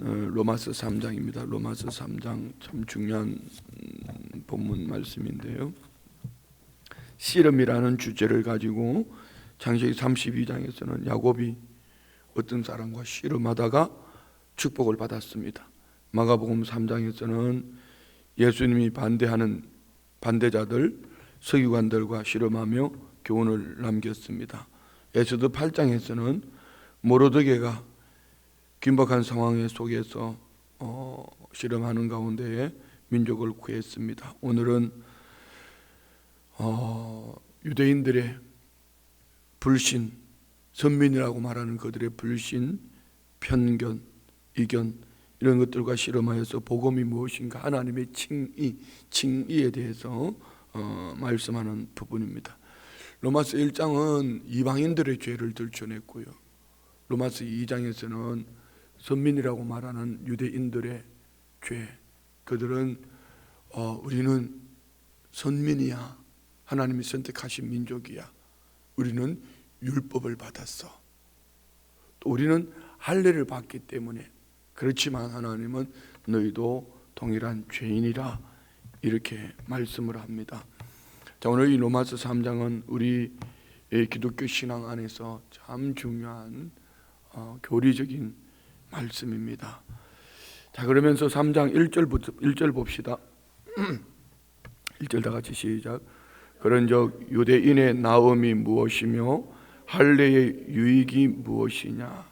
로마서 3장입니다. 로마서 3장 참 중요한 본문 말씀인데요. 씨름이라는 주제를 가지고 창세기 32장에서는 야곱이 어떤 사람과 씨름하다가 축복을 받았습니다. 마가복음 3장에서는 예수님이 반대하는 반대자들, 서기관들과 씨름하며 교훈을 남겼습니다. 에스더 8장에서는 모르드게가 긴박한 상황 속에서 씨름하는 가운데에 민족을 구했습니다. 오늘은 유대인들의 불신, 선민이라고 말하는 그들의 불신, 편견, 이견 이런 것들과 씨름하여서 복음이 무엇인가, 하나님의 칭의에 대해서 말씀하는 부분입니다. 로마서 1장은 이방인들의 죄를 들춰냈고요. 로마서 2장에서는 선민이라고 말하는 유대인들의 죄, 그들은 우리는 선민이야, 하나님이 선택하신 민족이야, 우리는 율법을 받았어, 또 우리는 할례를 받기 때문에, 그렇지만 하나님은 너희도 동일한 죄인이라 이렇게 말씀을 합니다. 자, 오늘 이 로마서 3장은 우리 기독교 신앙 안에서 참 중요한 교리적인 말씀입니다. 자, 그러면서 3장 1절 봅시다. 1절 다 같이 시작. 그런즉 유대인의 나음이 무엇이며 할례의 유익이 무엇이냐.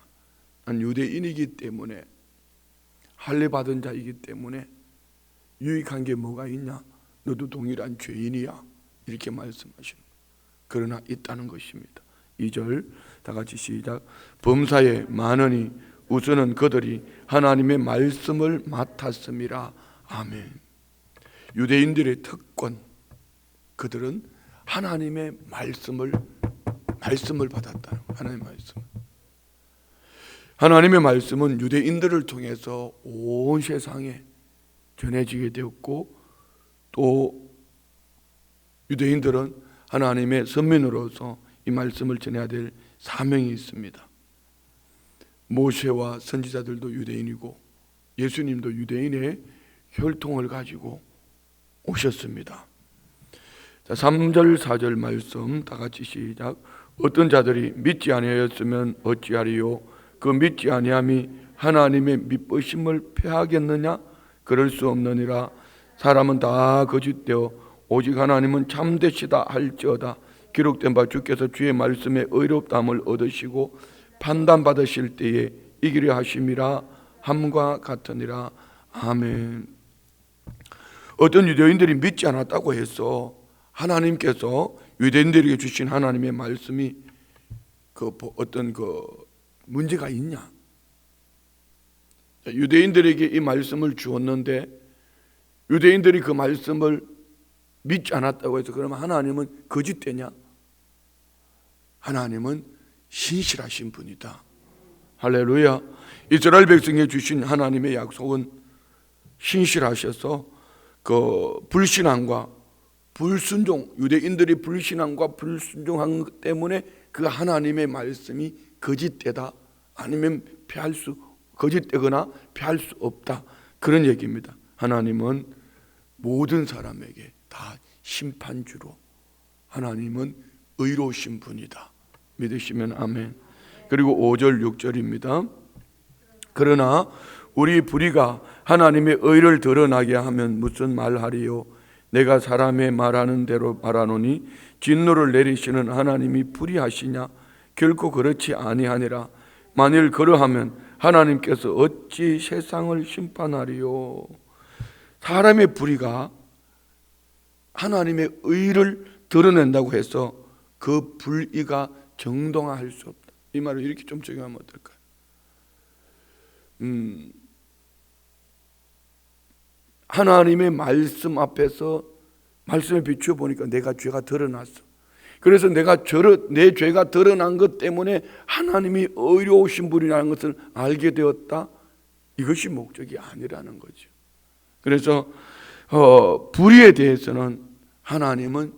난 유대인이기 때문에, 할례 받은 자이기 때문에 유익한 게 뭐가 있냐? 너도 동일한 죄인이야, 이렇게 말씀하시는 거예요. 그러나 있다는 것입니다. 2절 다 같이 시작. 범사에 많으니 우선은 그들이 하나님의 말씀을 맡았음이라. 아멘. 유대인들의 특권, 그들은 하나님의 말씀을 받았다는 거예요. 하나님의 말씀은 유대인들을 통해서 온 세상에 전해지게 되었고, 또 유대인들은 하나님의 선민으로서 이 말씀을 전해야 될 사명이 있습니다. 모세와 선지자들도 유대인이고 예수님도 유대인의 혈통을 가지고 오셨습니다. 자, 3절 4절 말씀 다 같이 시작. 어떤 자들이 믿지 아니하였으면 어찌하리요? 그 믿지 아니함이 하나님의 믿으심을 패하겠느냐? 그럴 수 없느니라. 사람은 다 거짓되어 오직 하나님은 참되시다 할지어다. 기록된 바 주께서 주의 말씀에 의롭다함을 얻으시고 판단받으실 때에 이기려 하심이라 함과 같으니라. 아멘. 어떤 유대인들이 믿지 않았다고 해서 하나님께서 유대인들에게 주신 하나님의 말씀이 어떤 문제가 있냐? 유대인들에게 이 말씀을 주었는데 유대인들이 그 말씀을 믿지 않았다고 해서 그러면 하나님은 거짓되냐? 하나님은 신실하신 분이다. 할렐루야. 이스라엘 백성에 주신 하나님의 약속은 신실하셔서 그 불신앙과 불순종, 유대인들이 불신앙과 불순종한 것 때문에 그 하나님의 말씀이 거짓되다, 아니면 거짓되거나 피할 수 없다, 그런 얘기입니다. 하나님은 모든 사람에게 다 심판주로, 하나님은 의로우신 분이다. 믿으시면 아멘. 그리고 5절 6절입니다. 그러나 우리 불의가 하나님의 의를 드러나게 하면 무슨 말하리요? 내가 사람의 말하는 대로 말하노니 진노를 내리시는 하나님이 불의하시냐? 결코 그렇지 아니하니라. 만일 그러하면 하나님께서 어찌 세상을 심판하리요? 사람의 불의가 하나님의 의를 드러낸다고 해서 그 불의가 정당화할 수 없다. 이 말을 이렇게 좀 적용하면 어떨까요? 하나님의 말씀 앞에서 말씀에 비추어 보니까 내가 죄가 드러났어. 그래서 내 죄가 드러난 것 때문에 하나님이 의로우신 분이라는 것을 알게 되었다. 이것이 목적이 아니라는 거죠. 그래서 불의에 대해서는 하나님은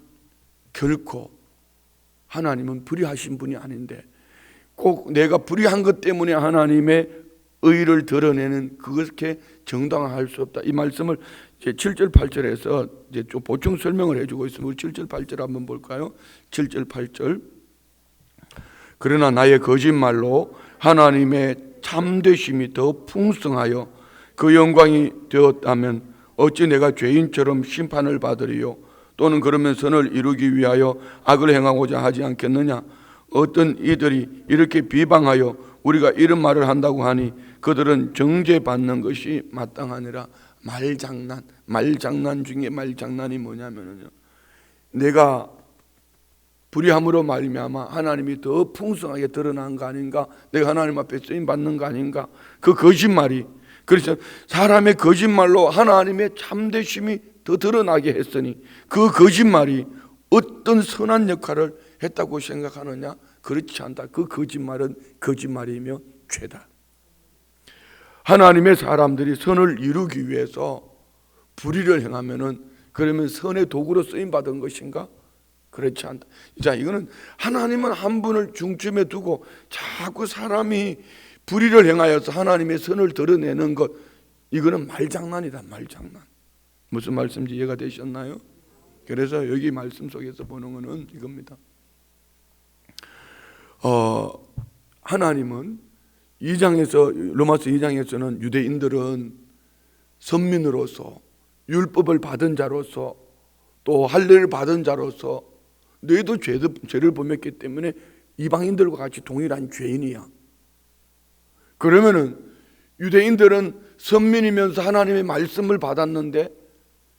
불의하신 분이 아닌데, 꼭 내가 불의한 것 때문에 하나님의 의를 드러내는 그것게 정당화할 수 없다. 이 말씀을 이제 7절 8절에서 이제 좀 보충 설명을 해주고 있습니다. 우리 7절 8절 한번 볼까요? 7절 8절. 그러나 나의 거짓말로 하나님의 참되심이 더 풍성하여 그 영광이 되었다면 어찌 내가 죄인처럼 심판을 받으리요? 또는 그러면 선을 이루기 위하여 악을 행하고자 하지 않겠느냐? 어떤 이들이 이렇게 비방하여 우리가 이런 말을 한다고 하니 그들은 정죄받는 것이 마땅하니라. 말장난 중에 말장난이 뭐냐면요, 내가 불의함으로 말미암아 하나님이 더 풍성하게 드러난 거 아닌가, 내가 하나님 앞에 쓰임 받는 거 아닌가, 그 거짓말이. 그래서 사람의 거짓말로 하나님의 참되심이 더 드러나게 했으니 그 거짓말이 어떤 선한 역할을 했다고 생각하느냐? 그렇지 않다. 그 거짓말은 거짓말이며 죄다. 하나님의 사람들이 선을 이루기 위해서 불의를 행하면은 그러면 선의 도구로 쓰임 받은 것인가? 그렇지 않다. 자, 이거는 하나님은 한 분을 중점에 두고 자꾸 사람이 불의를 행하여서 하나님의 선을 드러내는 것, 이거는 말장난이다. 말장난. 무슨 말씀인지 이해가 되셨나요? 그래서 여기 말씀 속에서 보는 것은 이겁니다. 하나님은 2장에서, 로마서 2장에서는 유대인들은 선민으로서 율법을 받은 자로서 또 할례를 받은 자로서 너희도 죄를 범했기 때문에 이방인들과 같이 동일한 죄인이야. 그러면은 유대인들은 선민이면서 하나님의 말씀을 받았는데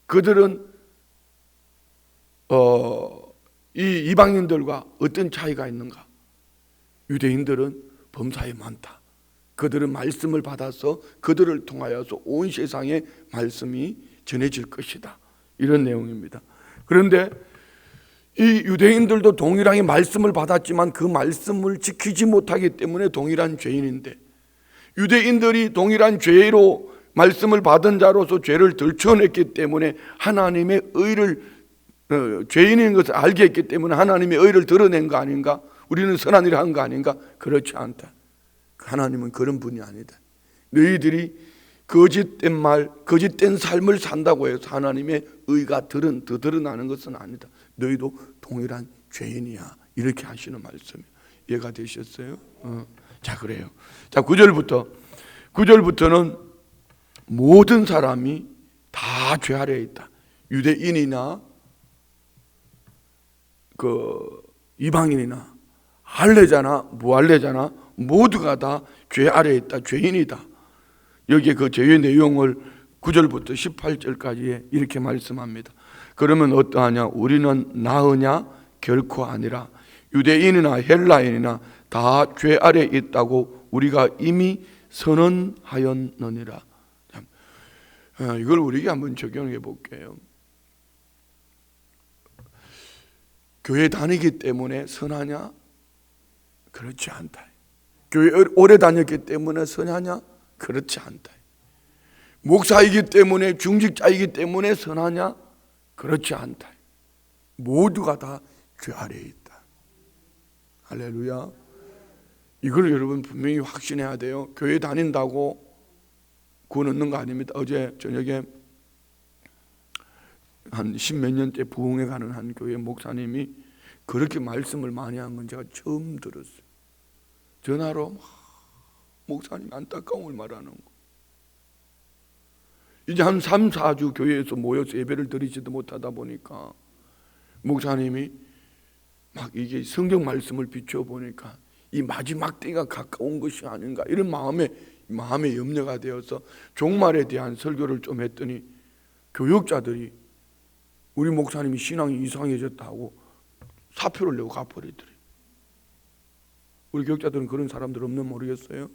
그들은 이 이방인들과 어떤 차이가 있는가? 유대인들은 범사에 많다. 그들은 말씀을 받아서 그들을 통하여서 온 세상에 말씀이 전해질 것이다. 이런 내용입니다. 그런데 이 유대인들도 동일하게 말씀을 받았지만 그 말씀을 지키지 못하기 때문에 동일한 죄인인데, 유대인들이 동일한 죄로 말씀을 받은 자로서 죄를 들춰냈기 때문에 하나님의 의를, 죄인인 것을 알게 했기 때문에 하나님의 의를 드러낸 거 아닌가? 우리는 선한 일을 한 거 아닌가? 그렇지 않다. 하나님은 그런 분이 아니다. 너희들이 거짓된 말, 거짓된 삶을 산다고 해서 하나님의 의가 더 드러나는 것은 아니다. 너희도 동일한 죄인이야. 이렇게 하시는 말씀이에요. 이해가 되셨어요? 자, 그래요. 자, 9절부터는 모든 사람이 다 죄 아래에 있다. 유대인이나 이방인이나 할례자나 무할례자나 모두가 다 죄 아래에 있다. 죄인이다. 여기에 그 죄의 내용을 9절부터 18절까지 이렇게 말씀합니다. 그러면 어떠하냐? 우리는 나으냐? 결코 아니라 유대인이나 헬라인이나 다 죄 아래에 있다고 우리가 이미 선언하였느니라. 이걸 우리에게 한번 적용해 볼게요. 교회 다니기 때문에 선하냐? 그렇지 않다. 교회 오래 다녔기 때문에 선하냐? 그렇지 않다. 목사이기 때문에, 중직자이기 때문에 선하냐? 그렇지 않다. 모두가 다 죄 아래에 있다. 할렐루야. 이걸 여러분 분명히 확신해야 돼요. 교회 다닌다고 구원 얻는 거 아닙니다. 어제 저녁에 한 10몇 년째 부흥회 가는 한 교회 목사님이 그렇게 말씀을 많이 한 건 제가 처음 들었어요. 전화로 목사님 안타까움을 말하는 거. 이제 한 3, 4주 교회에서 모여서 예배를 드리지도 못하다 보니까 목사님이 막 이게 성경 말씀을 비춰보니까 이 마지막 때가 가까운 것이 아닌가, 이런 마음에 염려가 되어서 종말에 대한 설교를 좀 했더니 교역자들이 우리 목사님이 신앙이 이상해졌다고 사표를 내고 가버리더래요. 우리 교역자들은 그런 사람들 없는 모르겠어요?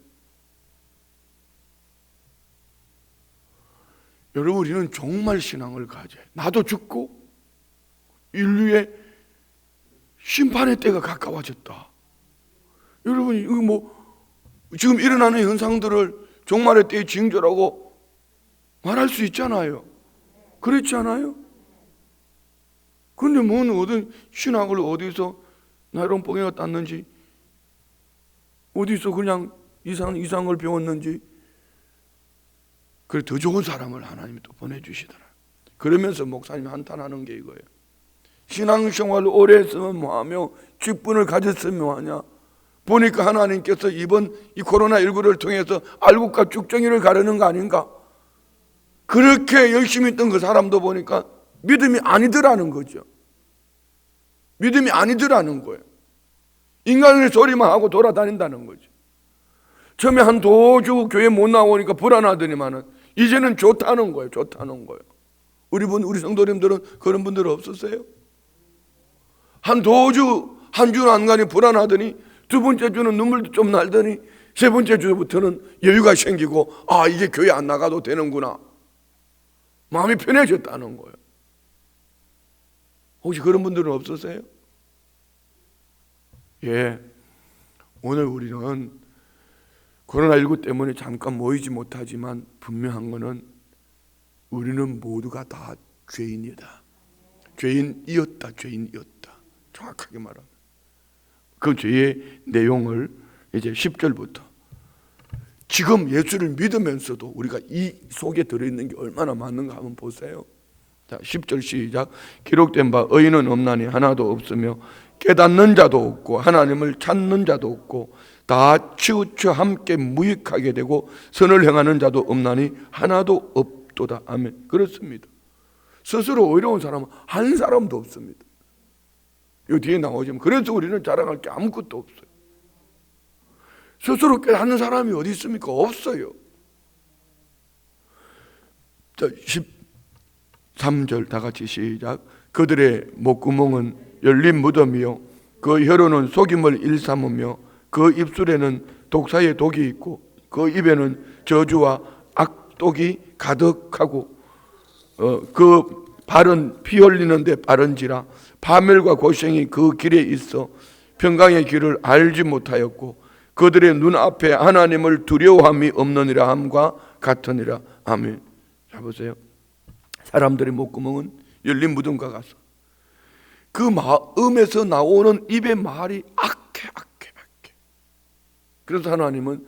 여러분, 우리는 종말 신앙을 가져요. 나도 죽고 인류의 심판의 때가 가까워졌다. 여러분, 이거 지금 일어나는 현상들을 종말의 때의 징조라고 말할 수 있잖아요. 그렇지 않아요? 그런데 어떤 신학을 어디서 나이론 뽕이가 땄는지, 어디서 그냥 이상을 배웠는지 그래 더 좋은 사람을 하나님이 또 보내주시더라. 그러면서 목사님이 한탄하는 게 이거예요. 신앙생활을 오래 했으면 뭐하며 직분을 가졌으면 뭐하냐. 보니까 하나님께서 이번 이 코로나19를 통해서 알곡과 쭉정이를 가르는 거 아닌가. 그렇게 열심히 했던 그 사람도 보니까 믿음이 아니더라는 거죠. 믿음이 아니더라는 거예요. 인간의 소리만 하고 돌아다닌다는 거죠. 처음에 한 도주 교회 못 나오니까 불안하더니만은 이제는 좋다는 거예요. 좋다는 거예요. 우리 성도님들은 그런 분들 없으세요? 한 도주 한 주는 안 가니 불안하더니 두 번째 주는 눈물도 좀 날더니 세 번째 주부터는 여유가 생기고 아 이제 교회 안 나가도 되는구나. 마음이 편해졌다는 거예요. 혹시 그런 분들은 없으세요? 예, 오늘 우리는 코로나19 때문에 잠깐 모이지 못하지만 분명한 것은 우리는 모두가 다 죄인이다. 죄인이었다. 정확하게 말하면 그 죄의 내용을 이제 10절부터 지금 예수를 믿으면서도 우리가 이 속에 들어있는 게 얼마나 많은가 한번 보세요. 자, 10절 시작. 기록된 바 의인은 없나니 하나도 없으며 깨닫는 자도 없고 하나님을 찾는 자도 없고 다 치우쳐 함께 무익하게 되고 선을 행하는 자도 없나니 하나도 없도다. 아멘. 그렇습니다. 스스로 의로운 사람은 한 사람도 없습니다. 이 뒤에 나오지만 그래서 우리는 자랑할 게 아무것도 없어요. 스스로 깨닫는 사람이 어디 있습니까? 없어요. 자, 13절 다 같이 시작. 그들의 목구멍은 열린 무덤이요 그 혀로는 속임을 일삼으며 그 입술에는 독사의 독이 있고 그 입에는 저주와 악독이 가득하고 그 발은 피 흘리는데 빠른지라 파멸과 고생이 그 길에 있어 평강의 길을 알지 못하였고 그들의 눈앞에 하나님을 두려워함이 없느니라 함과 같으니라. 아멘. 자 보세요. 사람들의 목구멍은 열린 무덤과 같소. 그 마음에서 나오는 입의 말이 악해. 그래서 하나님은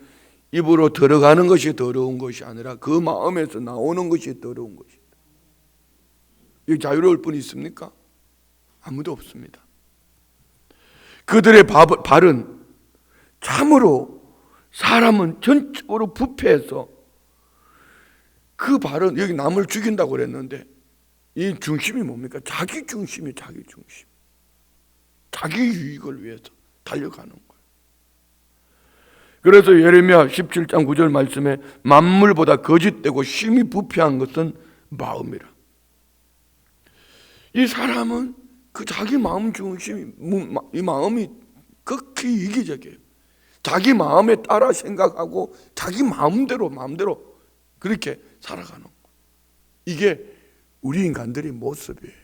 입으로 들어가는 것이 더러운 것이 아니라 그 마음에서 나오는 것이 더러운 것이다. 이 자유로울 분이 있습니까? 아무도 없습니다. 그들의 발은 참으로 사람은 전적으로 부패해서 그 발은 여기 남을 죽인다고 그랬는데 이 중심이 뭡니까? 자기 중심이 자기 중심. 자기 유익을 위해서 달려가는 거예요. 그래서 예레미야 17장 9절 말씀에 만물보다 거짓되고 심히 부패한 것은 마음이라. 이 사람은 그 자기 마음 중심이 이 마음이 극히 이기적이에요. 자기 마음에 따라 생각하고 자기 마음대로 그렇게 살아가는 거예요. 이게 우리 인간들의 모습이에요.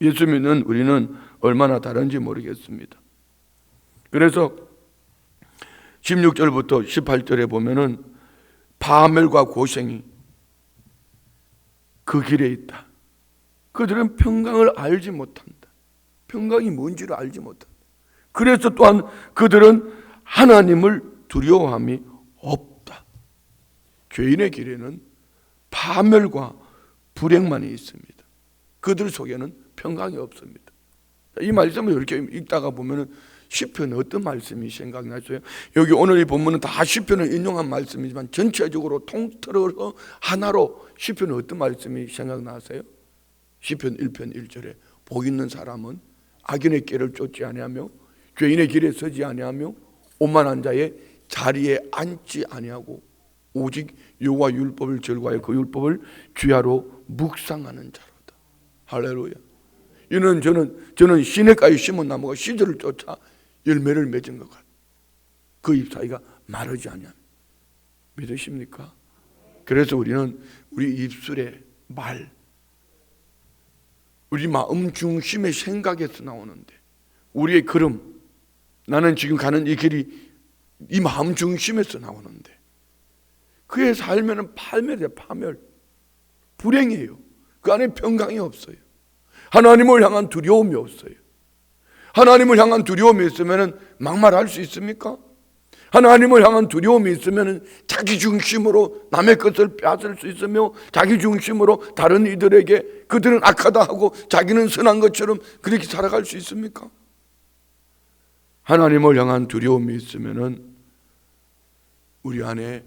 예수 믿는 우리는 얼마나 다른지 모르겠습니다. 그래서 16절부터 18절에 보면은 파멸과 고생이 그 길에 있다. 그들은 평강을 알지 못한다. 평강이 뭔지를 알지 못한다. 그래서 또한 그들은 하나님을 두려워함이 없다. 죄인의 길에는 파멸과 불행만이 있습니다. 그들 속에는 평강이 없습니다. 이 말씀을 이렇게 읽다가 보면은 시편 어떤 말씀이 생각나세요? 여기 오늘 이 본문은 다 시편을 인용한 말씀이지만 전체적으로 통틀어서 하나로 시편은 어떤 말씀이 생각나세요? 시편 1편 1절에 복 있는 사람은 악인의 길을 쫓지 아니하며 죄인의 길에 서지 아니하며 오만한 자의 자리에 앉지 아니하고 오직 여호와 율법을 절과하여 그 율법을 주야로 묵상하는 자로다. 할렐루야. 이는 저는 시냇가에 심은 나무가 시절을 쫓아 열매를 맺은 것 같아. 그 잎사이가 마르지 아니하며. 믿으십니까? 그래서 우리는 우리 입술의 말, 우리 마음 중심의 생각에서 나오는데 우리의 걸음, 나는 지금 가는 이 길이 이 마음 중심에서 나오는데 그의 삶에는 파멸, 불행이에요. 그 안에 평강이 없어요. 하나님을 향한 두려움이 없어요. 하나님을 향한 두려움이 있으면 막말할 수 있습니까? 하나님을 향한 두려움이 있으면 자기 중심으로 남의 것을 빼앗을 수 있으며 자기 중심으로 다른 이들에게 그들은 악하다 하고 자기는 선한 것처럼 그렇게 살아갈 수 있습니까? 하나님을 향한 두려움이 있으면 우리 안에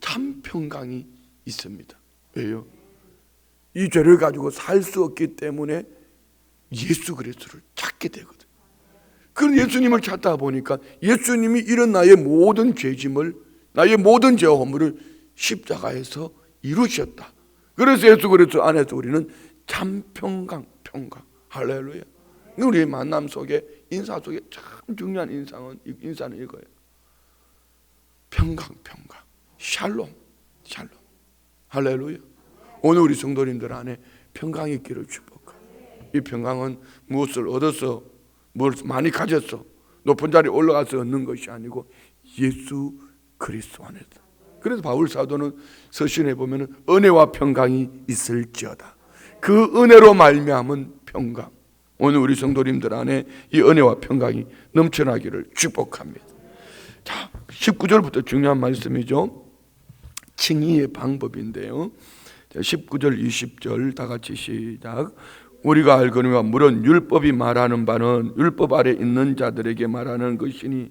참 평강이 있습니다. 왜요? 이 죄를 가지고 살 수 없기 때문에 예수 그리스도를 찾게 되거든요. 그런 예수님을 찾다 보니까 예수님이 이런 나의 모든 죄짐을, 나의 모든 죄와 허물을 십자가에서 이루셨다. 그래서 예수 그리스도 안에서 우리는 참 평강. 할렐루야. 우리의 만남 속에, 인사 속에 참 중요한 인사는 이거예요. 평강. 샬롬. 할렐루야. 오늘 우리 성도님들 안에 평강이 있기를 축복합니다. 이 평강은 무엇을 얻어서, 뭘 많이 가졌어, 높은 자리에 올라가서 얻는 것이 아니고 예수 그리스도 안에서. 그래서 바울 사도는 서신에 보면 은혜와 평강이 있을지어다. 그 은혜로 말미암은 평강. 오늘 우리 성도님들 안에 이 은혜와 평강이 넘쳐나기를 축복합니다. 자, 19절부터 중요한 말씀이죠. 칭의의 방법인데요. 19절 20절 다 같이 시작. 우리가 알거니와 물론 율법이 말하는 바는 율법 아래 있는 자들에게 말하는 것이니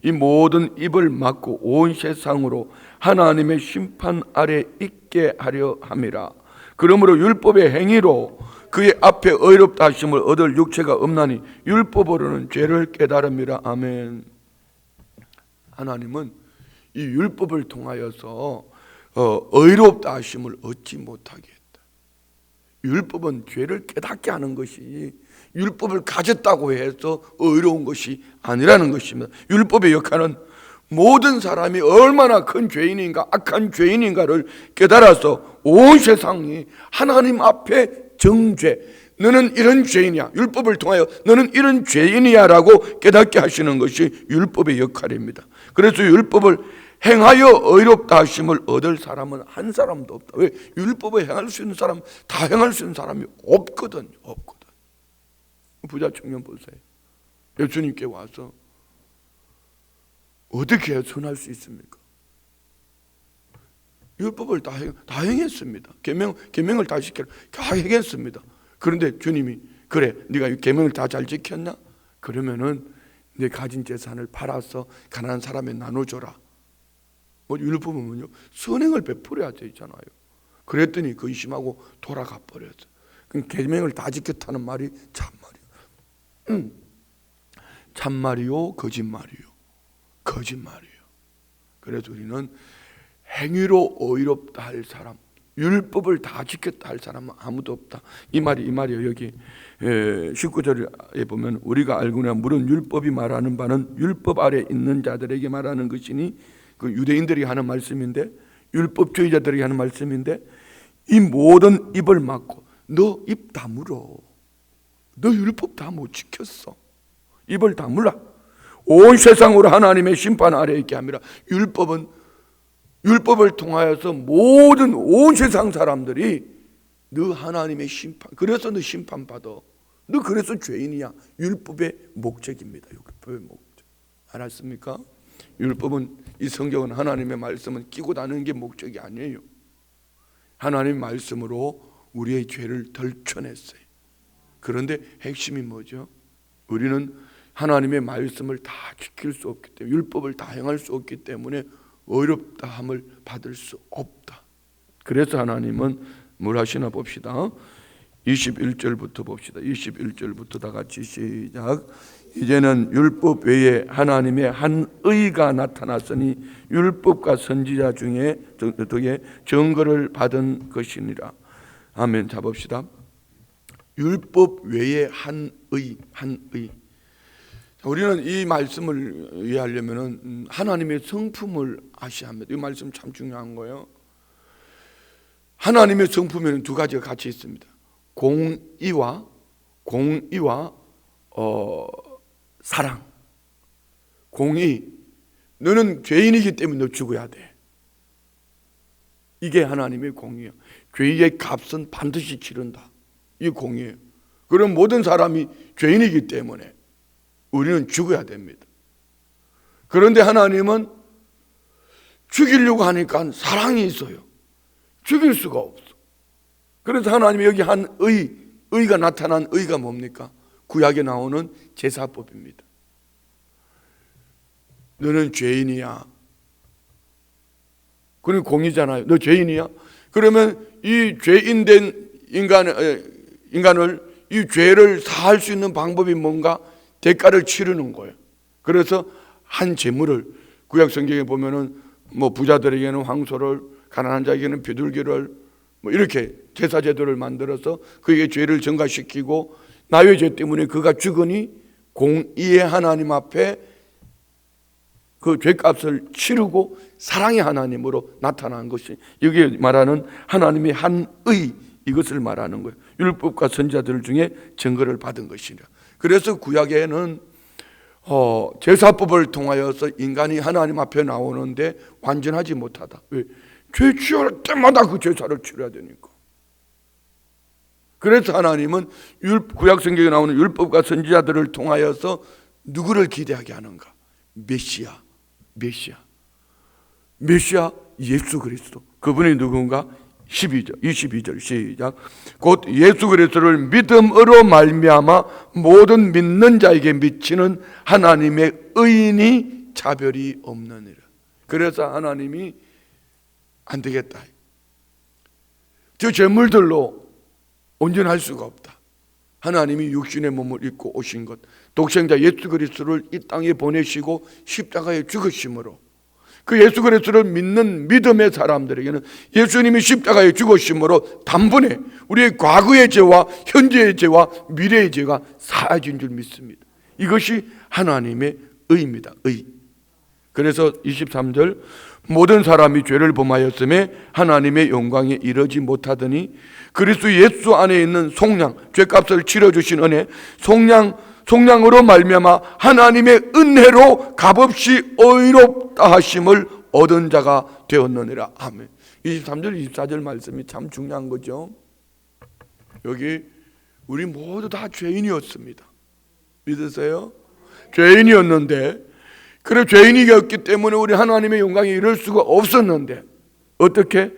이 모든 입을 막고 온 세상으로 하나님의 심판 아래 있게 하려 함이라. 그러므로 율법의 행위로 그의 앞에 의롭다 하심을 얻을 육체가 없나니 율법으로는 죄를 깨달음이라. 아멘. 하나님은 이 율법을 통하여서 의롭다 하심을 얻지 못하게 했다. 율법은 죄를 깨닫게 하는 것이 율법을 가졌다고 해서 의로운 것이 아니라는 것입니다. 율법의 역할은 모든 사람이 얼마나 큰 죄인인가, 악한 죄인인가를 깨달아서 온 세상이 하나님 앞에 정죄, 너는 이런 죄인이야, 율법을 통하여 너는 이런 죄인이야 라고 깨닫게 하시는 것이 율법의 역할입니다. 그래서 율법을 행하여 의롭다 하심을 얻을 사람은 한 사람도 없다. 왜? 율법을 행할 수 있는 사람, 다 행할 수 있는 사람이 없거든. 부자 청년 보세요. 예수님께 와서 어떻게 선할 수 있습니까? 율법을 다 행했습니다. 계명을 다 지키라 다 행했습니다. 그런데 주님이 그래, 네가 계명을 다 잘 지켰나? 그러면은 네 가진 재산을 팔아서 가난한 사람에 나눠줘라. 율법은 뭐냐? 선행을 베풀어야 되잖아요. 그랬더니 근심하고 돌아가 버렸어. 그럼 계명을 다 지켰다는 말이 참말이요. 참말이요, 거짓말이요. 그래서 우리는 행위로 의롭다 할 사람, 율법을 다 지켰다 할 사람은 아무도 없다. 이 말이요. 여기 19절에 보면 우리가 알거니와 물은 율법이 말하는 바는 율법 아래 있는 자들에게 말하는 것이니, 그 유대인들이 하는 말씀인데, 율법주의자들이 하는 말씀인데, 이 모든 입을 막고 너 입 다물어. 너 율법 다 못 지켰어. 입을 다물라. 온 세상으로 하나님의 심판 아래에 있게 함이라. 율법을 통하여서 온 세상 사람들이 너 하나님의 심판, 그래서 너 심판받아. 너 그래서 죄인이야. 율법의 목적입니다. 율법의 목적. 알았습니까? 율법은, 이 성경은, 하나님의 말씀은 끼고 다니는 게 목적이 아니에요. 하나님의 말씀으로 우리의 죄를 덜쳐냈어요. 그런데 핵심이 뭐죠? 우리는 하나님의 말씀을 다 지킬 수 없기 때문에, 율법을 다 행할 수 없기 때문에 의롭다함을 받을 수 없다. 그래서 하나님은 뭘 하시나 봅시다. 21절부터 봅시다. 21절부터 다 같이 시작. 이제는 율법 외에 하나님의 한 의가 나타났으니 율법과 선지자 중에 증거를 받은 것이니라. 아멘. 잡읍시다. 율법 외에 한 의. 우리는 이 말씀을 이해하려면 하나님의 성품을 아셔야 합니다. 이 말씀 참 중요한 거예요. 하나님의 성품에는 두 가지가 같이 있습니다. 공의와 사랑. 공의, 너는 죄인이기 때문에 너 죽어야 돼. 이게 하나님의 공의예요. 죄의 값은 반드시 치른다. 이게 공의예요. 그럼 모든 사람이 죄인이기 때문에 우리는 죽어야 됩니다. 그런데 하나님은 죽이려고 하니까 사랑이 있어요. 죽일 수가 없어. 그래서 하나님이 여기 한 의가 나타난 의가 뭡니까? 구약에 나오는 제사법입니다. 너는 죄인이야. 그건 공의잖아요. 너 죄인이야? 그러면 이 죄인된 인간을 이 죄를 사할 수 있는 방법이 뭔가? 대가를 치르는 거예요. 그래서 한 제물을 구약 성경에 보면은 뭐 부자들에게는 황소를, 가난한 자에게는 비둘기를 뭐 이렇게 제사 제도를 만들어서 그에게 죄를 전가시키고 나의 죄 때문에 그가 죽으니 공의의 하나님 앞에 그 죄값을 치르고 사랑의 하나님으로 나타난 것이 여기에 말하는 하나님의 한 의, 이것을 말하는 거예요. 율법과 선지자들 중에 증거를 받은 것이라. 그래서 구약에는 제사법을 통하여서 인간이 하나님 앞에 나오는데 완전하지 못하다. 왜? 죄 취할 때마다 그 제사를 치러야 되니까. 그래서 하나님은 구약 성경에 나오는 율법과 선지자들을 통하여서 누구를 기대하게 하는가? 메시아 예수 그리스도. 그분이 누군가? 22절 시작. 곧 예수 그리스도를 믿음으로 말미암아 모든 믿는 자에게 미치는 하나님의 의인이 차별이 없느니라. 그래서 하나님이 안 되겠다. 저 재물들로 온전할 수가 없다. 하나님이 육신의 몸을 입고 오신 것, 독생자 예수 그리스도를 이 땅에 보내시고 십자가에 죽으심으로 그 예수 그리스도를 믿는 믿음의 사람들에게는 예수님이 십자가에 죽으심으로 단번에 우리의 과거의 죄와 현재의 죄와 미래의 죄가 사해진 줄 믿습니다. 이것이 하나님의 의입니다. 의. 그래서 23절 모든 사람이 죄를 범하였음에 하나님의 영광에 이르지 못하더니 그리스도 예수 안에 있는 속량, 죄값을 치러주신 은혜, 속량으로 말미암아 하나님의 은혜로 값없이 의롭다 하심을 얻은 자가 되었느니라. 아멘. 23절 24절 말씀이 참 중요한 거죠. 여기 우리 모두 다 죄인이었습니다. 믿으세요? 죄인이었는데, 그래 죄인이었기 때문에 우리 하나님의 영광에 이를 수가 없었는데 어떻게?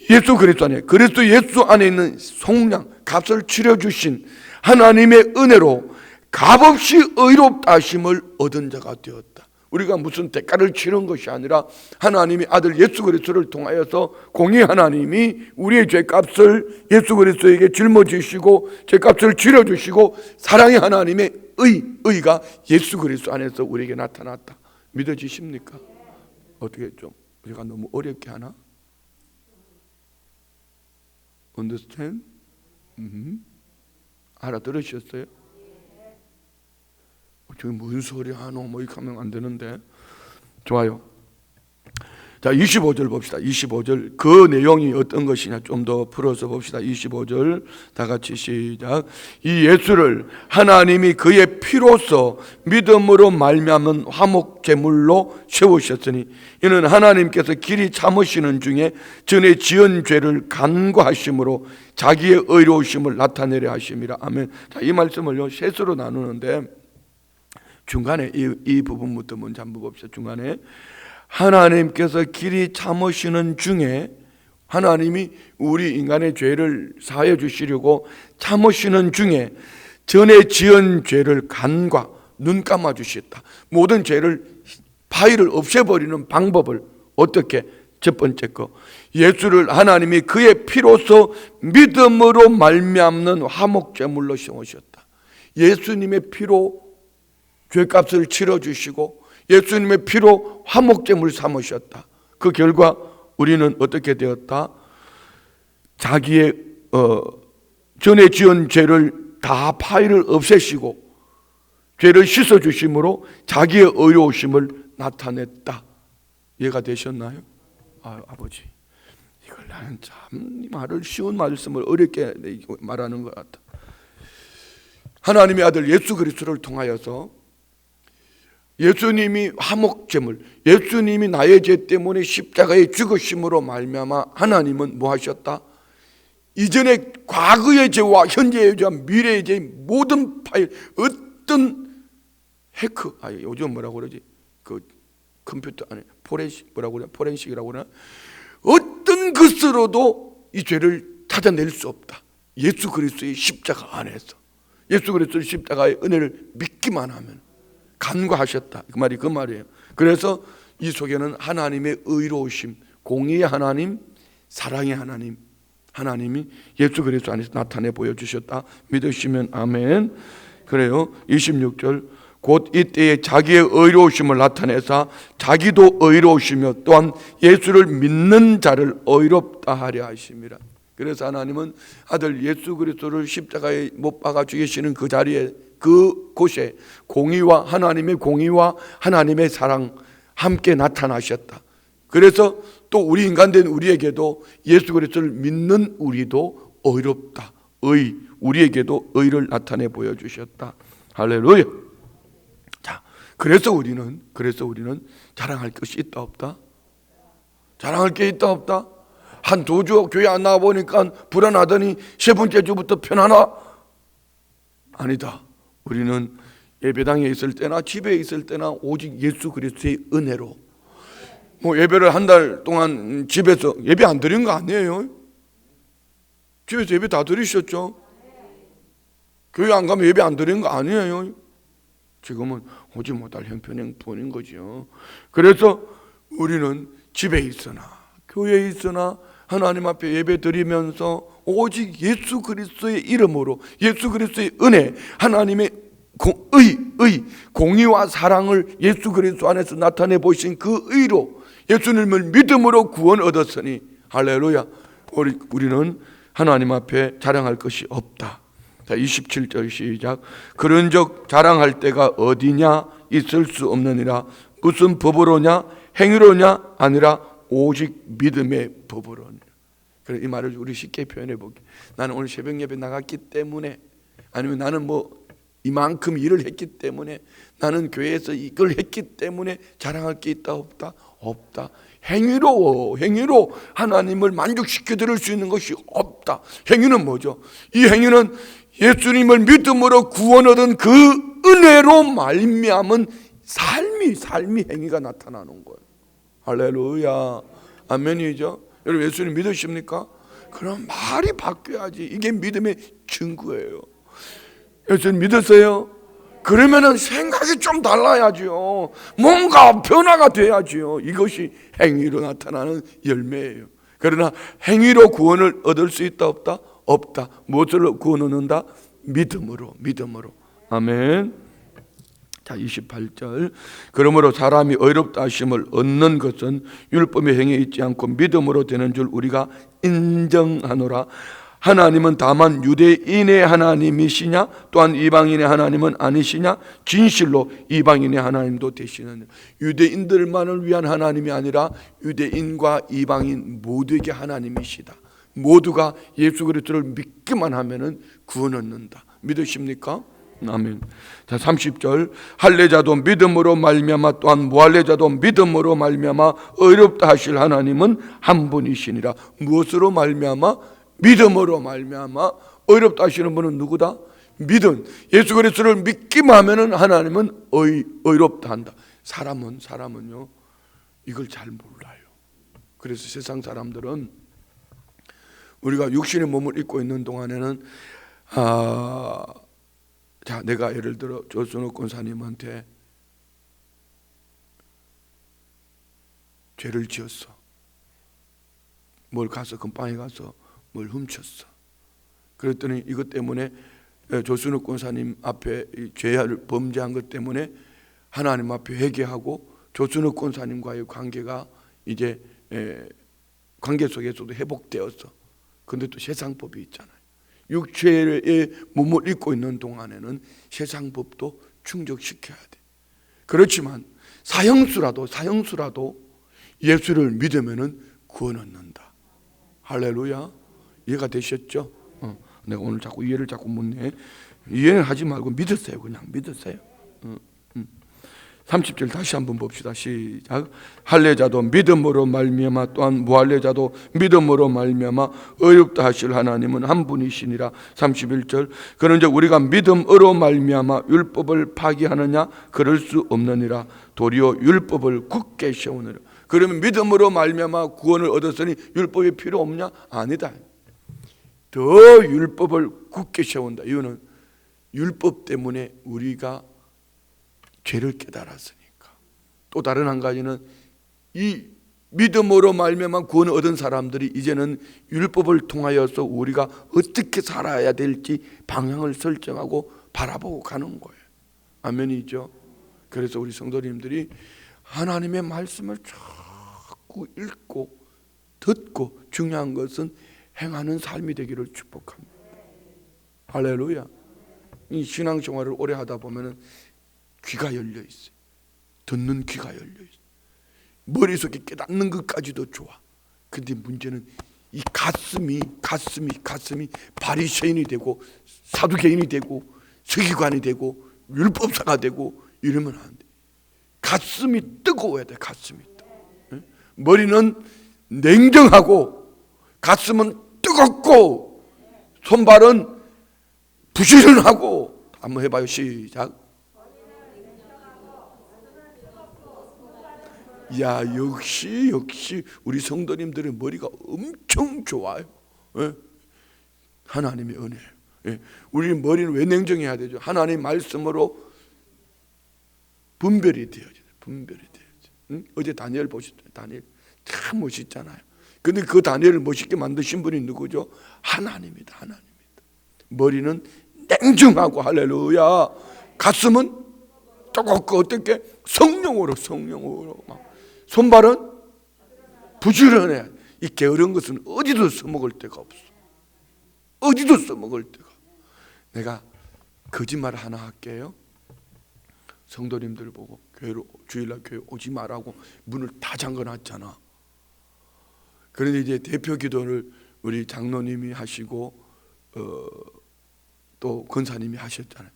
예수 그리스도 안에, 그리스도 예수 안에 있는 속량, 값을 치러주신 하나님의 은혜로 값없이 의롭다 하심을 얻은 자가 되었다. 우리가 무슨 대가를 치른 것이 아니라 하나님이 아들 예수 그리스도를 통하여서 공의 하나님이 우리의 죄값을 예수 그리스도에게 짊어지시고 죄값을 치러주시고 사랑의 하나님의 의가 예수 그리스도 안에서 우리에게 나타났다. 믿어지십니까? 어떻게 좀 우리가 너무 어렵게 하나? Understand? 알아들으셨어요? 저기 무슨 소리 하노? 뭐 이렇게 하면 안 되는데. 좋아요. 자, 25절 봅시다. 25절 그 내용이 어떤 것이냐 좀 더 풀어서 봅시다. 25절 다 같이 시작. 이 예수를 하나님이 그의 피로써 믿음으로 말미암은 화목 제물로 세우셨으니 이는 하나님께서 길이 참으시는 중에 전에 지은 죄를 간과하심으로 자기의 의로우심을 나타내려 하심이라. 아멘. 자, 이 말씀을요 셋으로 나누는데 중간에 이 부분부터 먼저 한번 봅시다. 중간에 하나님께서 길이 참으시는 중에 하나님이 우리 인간의 죄를 사하여 주시려고 참으시는 중에 전에 지은 죄를 간과 눈 감아 주셨다. 모든 죄를 파일을 없애버리는 방법을 어떻게? 첫 번째 거 예수를 하나님이 그의 피로써 믿음으로 말미암는 화목제물로 세우셨다. 예수님의 피로 죄값을 치러주시고 예수님의 피로 화목제물 삼으셨다. 그 결과 우리는 어떻게 되었다? 자기의 전에 지은 죄를 다 파일을 없애시고 죄를 씻어주심으로 자기의 의로우심을 나타냈다. 이해가 되셨나요? 아버지, 이걸 나는 참 말을 쉬운 말씀을 어렵게 말하는 것 같다. 하나님의 아들 예수 그리스도를 통하여서 예수님이 화목제물, 예수님이 나의 죄 때문에 십자가에 죽으심으로 말미암아 하나님은 뭐 하셨다? 이전에 과거의 죄와 현재의 죄와 미래의 죄의 모든 파일, 어떤 요즘 뭐라고 그러지? 컴퓨터 안에 포렌식이라고 그러나 어떤 것으로도 이 죄를 찾아낼 수 없다. 예수 그리스도의 십자가 안에서 예수 그리스도의 십자가의 은혜를 믿기만 하면 간과하셨다. 그 말이에요. 그래서 이 속에는 하나님의 의로우심, 공의의 하나님, 사랑의 하나님, 하나님이 예수 그리스도 안에서 나타내 보여주셨다. 믿으시면 아멘. 그래요. 26절 곧 이때에 자기의 의로우심을 나타내사 자기도 의로우시며 또한 예수를 믿는 자를 의롭다 하려 하심이라. 그래서 하나님은 아들 예수 그리스도를 십자가에 못 박아 죽이시는 그 자리에 그곳에 공의와 하나님의 사랑 함께 나타나셨다. 그래서 또 우리 인간된 우리에게도 예수 그리스도를 믿는 우리도 의롭다. 우리에게도 의를 나타내 보여주셨다. 할렐루야. 자, 그래서 우리는 자랑할 것이 있다 없다? 자랑할 게 있다 없다? 한 두 주 교회 안 나와 보니까 불안하더니 세 번째 주부터 편하나? 아니다. 우리는 예배당에 있을 때나 집에 있을 때나 오직 예수 그리스도의 은혜로 예배를 한 달 동안 집에서 예배 안 드린 거 아니에요? 집에서 예배 다 드리셨죠? 교회 안 가면 예배 안 드린 거 아니에요? 지금은 오지 못할 형편뿐인 거죠. 그래서 우리는 집에 있으나 교회에 있으나 하나님 앞에 예배 드리면서 오직 예수 그리스도의 이름으로 예수 그리스도의 은혜, 하나님의 공의와 사랑을 예수 그리스도 안에서 나타내 보신 그 의로 예수님을 믿음으로 구원 얻었으니 할렐루야. 우리는 하나님 앞에 자랑할 것이 없다. 자, 27절 시작. 그런즉 자랑할 때가 어디냐? 있을 수 없느니라. 무슨 법으로냐? 행위로냐? 아니라 오직 믿음의 법으로냐. 그래, 이 말을 우리 쉽게 표현해 볼게. 나는 오늘 새벽 예배 나갔기 때문에, 아니면 나는 이만큼 일을 했기 때문에, 나는 교회에서 이걸 했기 때문에 자랑할 게 있다 없다? 없다. 행위로 하나님을 만족시켜 드릴 수 있는 것이 없다. 행위는 뭐죠? 이 행위는 예수님을 믿음으로 구원 얻은 그 은혜로 말미암은 삶이 행위가 나타나는 거예요. 할렐루야. 아멘이죠. 여러분 예수님 믿으십니까? 그럼 말이 바뀌어야지. 이게 믿음의 증거예요. 예수님 믿으세요? 그러면은 생각이 좀 달라야지요. 뭔가 변화가 돼야지요. 이것이 행위로 나타나는 열매예요. 그러나 행위로 구원을 얻을 수 있다 없다? 없다. 무엇으로 구원 얻는다? 믿음으로. 아멘. 자, 28절. 그러므로 사람이 의롭다 하심을 얻는 것은 율법의 행위에 있지 않고 믿음으로 되는 줄 우리가 인정하노라. 하나님은 다만 유대인의 하나님이시냐? 또한 이방인의 하나님은 아니시냐? 진실로 이방인의 하나님도 되시느냐. 유대인들만을 위한 하나님이 아니라 유대인과 이방인 모두에게 하나님이시다. 모두가 예수 그리스도를 믿기만 하면은 구원 얻는다. 믿으십니까? 아멘. 자, 30절. 할례자도 믿음으로 말미암아 또한 무할례자도 믿음으로 말미암아 의롭다 하실 하나님은 한 분이시니라. 무엇으로 말미암아? 믿음으로 말미암아 의롭다 하시는 분은 누구다? 믿음. 예수 그리스도를 믿기만 하면은 하나님은 의롭다 한다. 사람은요 이걸 잘 몰라요. 그래서 세상 사람들은 우리가 육신의 몸을 입고 있는 동안에는 자, 내가 예를 들어 조순호 권사님한테 죄를 지었어. 금방에 가서 뭘 훔쳤어. 그랬더니 이것 때문에 조순호 권사님 앞에 죄를 범죄한 것 때문에 하나님 앞에 회개하고 조순호 권사님과의 관계가 이제 관계 속에서도 회복되었어. 근데 또 세상법이 있잖아요. 육체의 몸을 입고 있는 동안에는 세상법도 충족시켜야 돼. 그렇지만 사형수라도 예수를 믿으면은 구원 얻는다. 할렐루야. 이해가 되셨죠? 내가 오늘 자꾸 이해를 묻네. 이해는 하지 말고 믿으세요. 그냥 믿으세요. 30절 다시 한번 봅시다. 시작. 할례자도 믿음으로 말미암아 또한 무할례자도 믿음으로 말미암아 의롭다 하실 하나님은 한 분이시니라. 31절. 그런즉 우리가 믿음으로 말미암아 율법을 파기하느냐? 그럴 수 없느니라. 도리어 율법을 굳게 세우느라. 그러면 믿음으로 말미암아 구원을 얻었으니 율법이 필요 없냐? 아니다. 더 율법을 굳게 세운다. 이유는 율법 때문에 우리가 죄를 깨달았으니까. 또 다른 한 가지는 이 믿음으로 말미암아 구원을 얻은 사람들이 이제는 율법을 통하여서 우리가 어떻게 살아야 될지 방향을 설정하고 바라보고 가는 거예요. 아멘이죠. 그래서 우리 성도님들이 하나님의 말씀을 자꾸 읽고 듣고, 중요한 것은 행하는 삶이 되기를 축복합니다. 할렐루야. 이 신앙생활을 오래 하다 보면은 귀가 열려 있어요. 듣는 귀가 열려 있어요. 머릿속에 깨닫는 것까지도 좋아. 근데 문제는 이 가슴이 바리새인이 되고 사두개인이 되고 서기관이 되고 율법사가 되고 이러면 안 돼. 가슴이 뜨거워야 돼. 가슴이 뜨거워. 머리는 냉정하고 가슴은 뜨겁고 손발은 부지런하고. 한번 해봐요. 시작. 야, 역시 우리 성도님들의 머리가 엄청 좋아요. 예? 하나님의 은혜. 예. 우리 머리는 왜 냉정해야 되죠? 하나님 말씀으로 분별이 되어져. 분별이 되어져. 응? 어제 다니엘 보셨죠? 다니엘 참 멋있잖아요. 근데 그 다니엘을 멋있게 만드신 분이 누구죠? 하나님이다. 하나님이다. 머리는 냉정하고, 할렐루야. 가슴은 뜨겁고 어떻게? 성령으로 막. 손발은 부지런해. 이 게으른 것은 어디도 써먹을 데가 없어. 어디도 써먹을 데가. 내가 거짓말 하나 할게요. 성도님들 보고 교회로, 주일날 교회 오지 말라고 문을 다 잠궈놨잖아. 그런데 이제 대표 기도를 우리 장로님이 하시고 또 권사님이 하셨잖아요.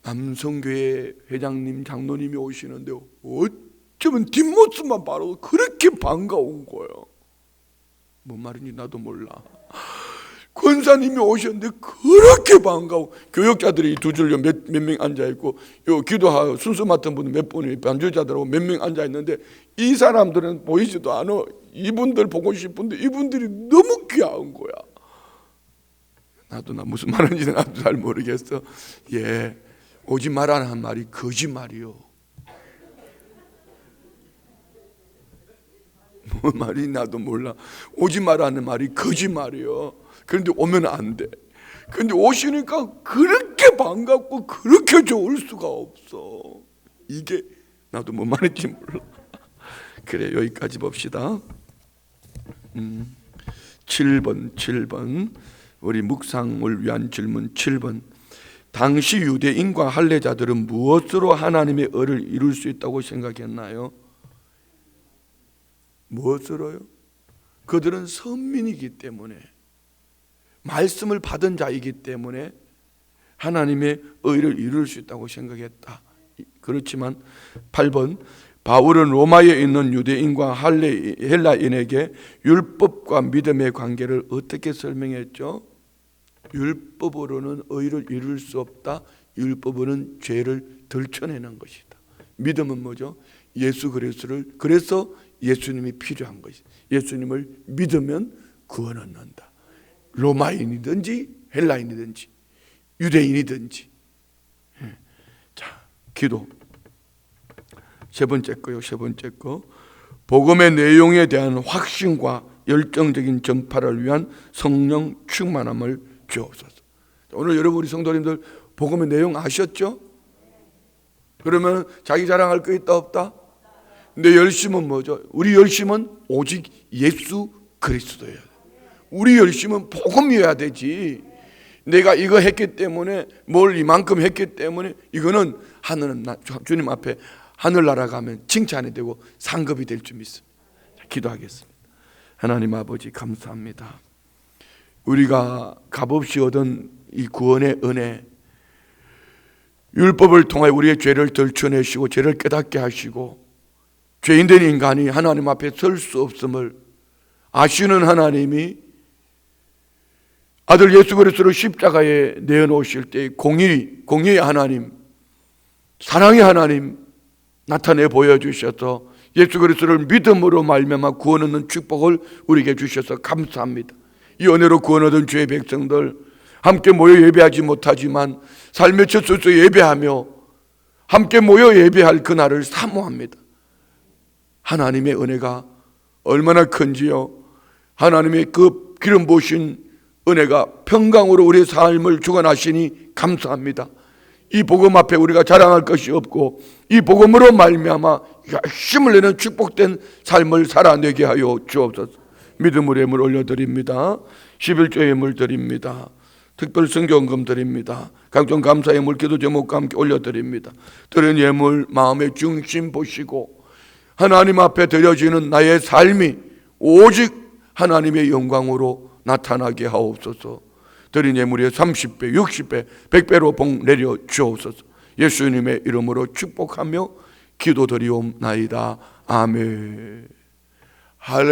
남성교회 회장님, 장로님이 오시는데 어쩌면 뒷모습만 봐도 그렇게 반가운 거예요. 뭔 말인지 나도 몰라. 권사님이 오셨는데 그렇게 반가워. 교역자들이 두 줄로 몇 명 앉아있고, 요 기도하고 순서 맡은 분은 몇 분이, 반주자들하고 몇 명 앉아있는데 이 사람들은 보이지도 않아. 이분들 보고 싶은데 이분들이 너무 귀한 거야. 나도 무슨 말인지 나도 잘 모르겠어. 예, 오지 말라는 말이 거짓말이요. 뭔 말인지 나도 몰라. 오지 말라는 말이 거짓말이요. 그런데 오면 안 돼. 그런데 오시니까 그렇게 반갑고 그렇게 좋을 수가 없어. 이게 나도 뭔 말인지 몰라. 그래, 여기까지 봅시다. 7번 우리 묵상을 위한 질문 7번. 당시 유대인과 할례자들은 무엇으로 하나님의 의를 이룰 수 있다고 생각했나요? 무엇으로요? 그들은 선민이기 때문에, 말씀을 받은 자이기 때문에 하나님의 의를 이룰 수 있다고 생각했다. 그렇지만 8번. 바울은 로마에 있는 유대인과 헬라인에게 율법과 믿음의 관계를 어떻게 설명했죠? 율법으로는 의를 이룰 수 없다. 율법으로는 죄를 들춰내는 것이다. 믿음은 뭐죠? 예수 그리스도를, 그래서 예수님이 필요한 것이다. 예수님을 믿으면 구원 얻는다. 로마인이든지 헬라인이든지 유대인이든지. 자, 기도. 세 번째 거. 복음의 내용에 대한 확신과 열정적인 전파를 위한 성령 충만함을 주옵소서. 오늘 여러분, 우리 성도님들 복음의 내용 아셨죠? 그러면 자기 자랑할 거 있다 없다? 내 열심은 뭐죠? 우리 열심은 오직 예수 그리스도예요. 우리 열심은 복음이어야 되지. 내가 이거 했기 때문에, 뭘 이만큼 했기 때문에, 이거는 하늘은 주님 앞에 하늘나라 가면 칭찬이 되고 상급이 될 줄 믿습니다. 기도하겠습니다. 하나님 아버지, 감사합니다. 우리가 값없이 얻은 이 구원의 은혜, 율법을 통해 우리의 죄를 들춰내시고 죄를 깨닫게 하시고 죄인된 인간이 하나님 앞에 설 수 없음을 아시는 하나님이 아들 예수 그리스도를 십자가에 내어놓으실 때 공의의 하나님, 사랑의 하나님 나타내 보여주셔서 예수 그리스도를 믿음으로 말미암아 구원 얻는 축복을 우리에게 주셔서 감사합니다. 이 은혜로 구원 얻은 주의 백성들 함께 모여 예배하지 못하지만 삶의 첫 수서 예배하며 함께 모여 예배할 그날을 사모합니다. 하나님의 은혜가 얼마나 큰지요. 하나님의 그 기름 부으신 은혜가 평강으로 우리의 삶을 주관하시니 감사합니다. 이 복음 앞에 우리가 자랑할 것이 없고 이 복음으로 말미암아 힘을 내는 축복된 삶을 살아내게 하여 주옵소서. 믿음으로 예물 올려드립니다. 11조 예물 드립니다. 특별 성경금 드립니다. 각종 감사 예물 기도 제목과 함께 올려드립니다. 드린 예물 마음의 중심 보시고 하나님 앞에 드려지는 나의 삶이 오직 하나님의 영광으로 나타나게 하옵소서. 드린 예물의 30배, 60배, 100배로 복 내려 주옵소서. 예수님의 이름으로 축복하며 기도드리옵나이다. 아멘. 할렐루야.